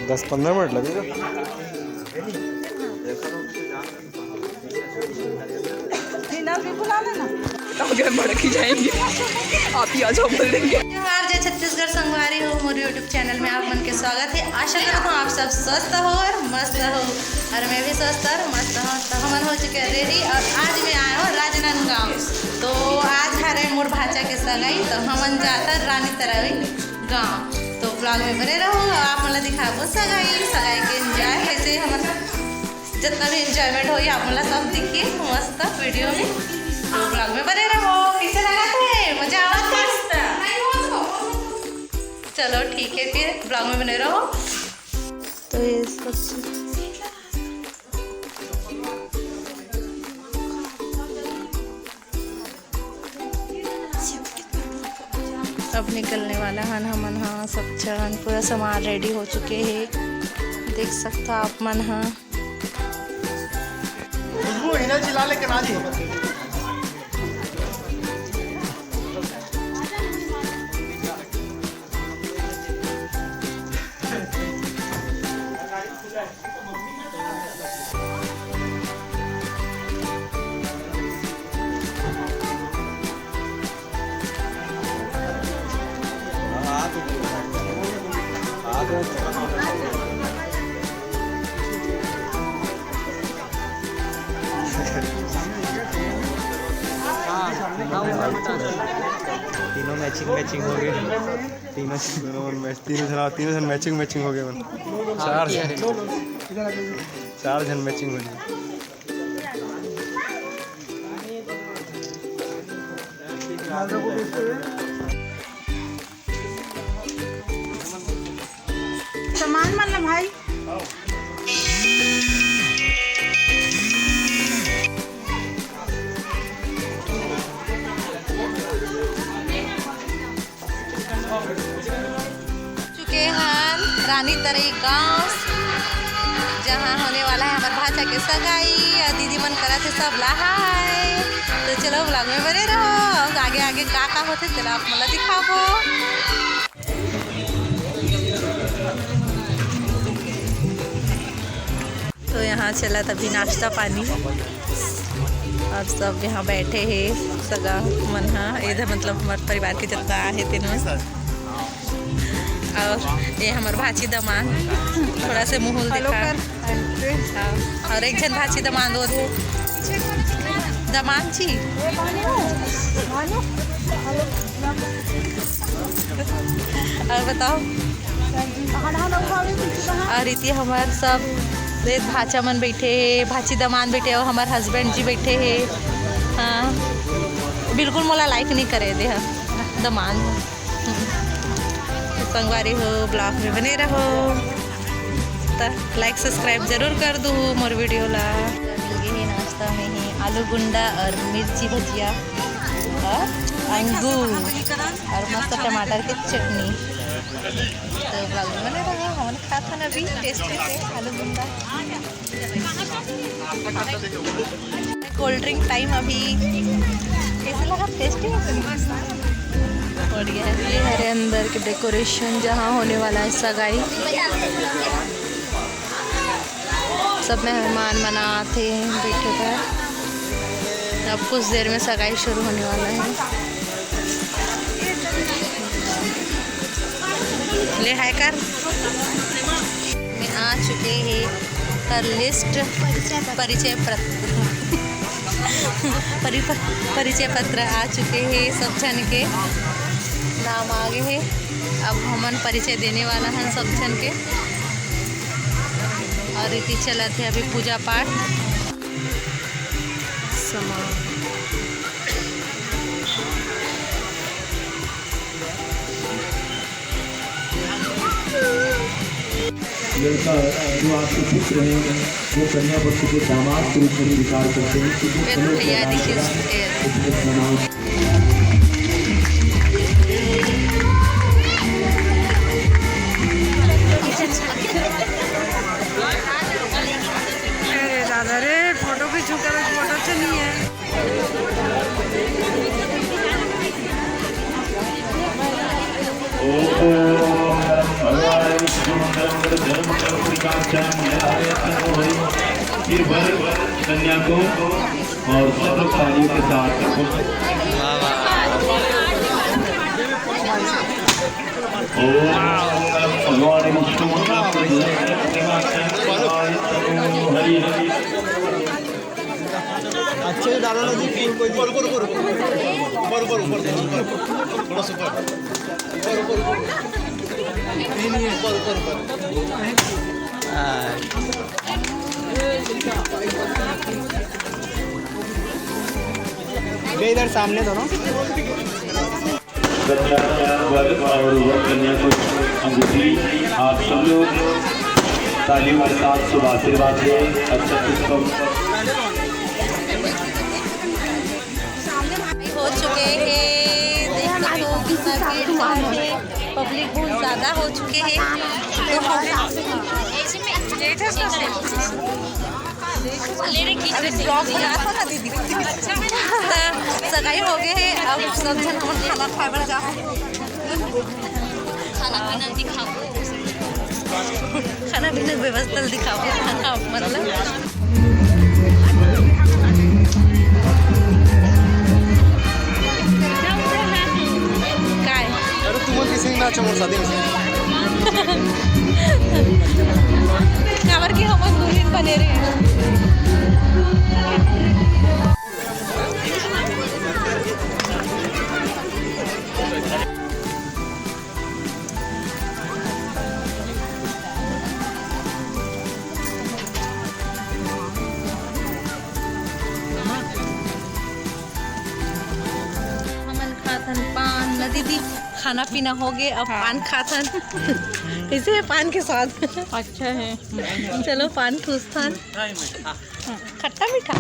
10-15 minute लगेगा। आगे बढ़ जाएंगे, आप ही आ जाओ बोल देंगे। जोहार जय छत्तीसगढ़ संगवारी हो, मोर यूट्यूब चैनल में आप मन के स्वागत है। आशा करता हूँ आप सब स्वस्थ हो और मस्त हो, और मैं भी स्वस्थ और मस्त हूँ। तो हमन हो चुके हैं रेडी, और आज मैं आया हूँ राजनांदगांव। तो आज हरे मोर भाचा के सगाई, तो हमन जाता रानी तरवी गाँव। तो ब्लॉग में बने रहो, आप मतलब दिखाबो सगाई के एंजॉय कैसे हमन जितना भी एंजॉयमेंट हो आप मतलब सब दिखिए मस्त वीडियो में। तो ब्लॉग में बने रहो। कैसे लगा थे? मजा आवा था? चलो ठीक है, फिर ब्लॉग में बने रहो। तो ये सब अब निकलने वाला है हमन। हाँ सब चढ़न पूरा सामान रेडी हो चुके हैं, देख सकता आप मन। हाँ चिल्ला लेके ना जी। तीनों मैचिंग हो गए। तीनों जन मैचिंग हो गए। चार जन मैचिंग हो गए। सामान मतलब भाई चुके हैं रानी तरई गांव, जहां होने वाला है हमारे भाचा के सगाई। और दीदी मन करा थे सब लहाय। तो चलो ब्लॉग में बने रहो, आगे आगे का होते चलो आप मतलब दिखाबो। तो यहाँ चला तभी नाश्ता पानी, और सब यहाँ बैठे हैं सगा मन। हाँ इधर मतलब हमारे परिवार के जितना है तीनों। और ये हमारे भाची दमान थोड़ा से मुँह दिखा। हाँ और एक जन भाची दमान दो थे दमान जी। और बताओ, और इति हमारे सब भाचा मन बैठे है, भाची दमान बैठे और हमारे हस्बैंड जी बैठे हैं। हाँ बिल्कुल मोला लाइक नहीं करे दे दमान। संगवारी हो, ब्लॉग में बने रहो, तो लाइक सब्सक्राइब जरूर कर दो मोर वीडियो ला। ही नाश्ता में ही आलू गुंडा और मिर्ची भजिया और अंगूर और मस्त टमाटर की चटनी। तो ब्लॉग में बने रहो, हमने खाया था ना अभी, टेस्टी थे आलू गुंडा। कोल्ड ड्रिंक टाइम अभी, कैसे लगा? टेस्टी है, बढ़िया है। ये हमारे अंदर के डेकोरेशन जहाँ होने वाला है सगाई। सब मेहमान मनाते हैं बैठे कर। अब कुछ देर में सगाई शुरू होने वाला है। ले हाय कर में आ चुके हैं कर लिस्ट परिचय पत्र आ चुके हैं। सब जन के नाम आगे है। अब हमन परिचय देने वाला है सब जन के, और रीति चला थे अभी पूजा पाठ लड़का जो आपके पुत्र हैं वो कन्या पक्ष के दामाद के रूप में विचार करते हैं। भैया देखिए दादा रे फोटो भी छूटा, फोटो तो नहीं है। ओम फिर वर कन्या को और सब लोग तालियों के साथ भगवान विष्णु हरि अच्छे डालो ना जी फूल को थोड़ा सा इधर सामने दोनों कन्या वर और वर कन्या को अंगूठी आप सब लोग तालियों के साथ शुभ आशीर्वाद दें। अच्छा पुष्पम हो चुके हैं, देख सकते हो कितना भीड़ भाड़ है, पब्लिक बहुत ज़्यादा हो चुके हैं। सगाई हो गए हैं, अब सब जन हम खाना खाए बड़ा जा खाना पीना दिखाओ, खाना पीना व्यवस्था दिखाओ, खाना मतलब समोर साधे काबर की हम दूरी बने रहे हमन खातन पान न दीदी, खाना पीना हो गया, अब पान खातन कैसे है पान के साथ? अच्छा है। चलो पान ठूसथन, खट्टा मीठा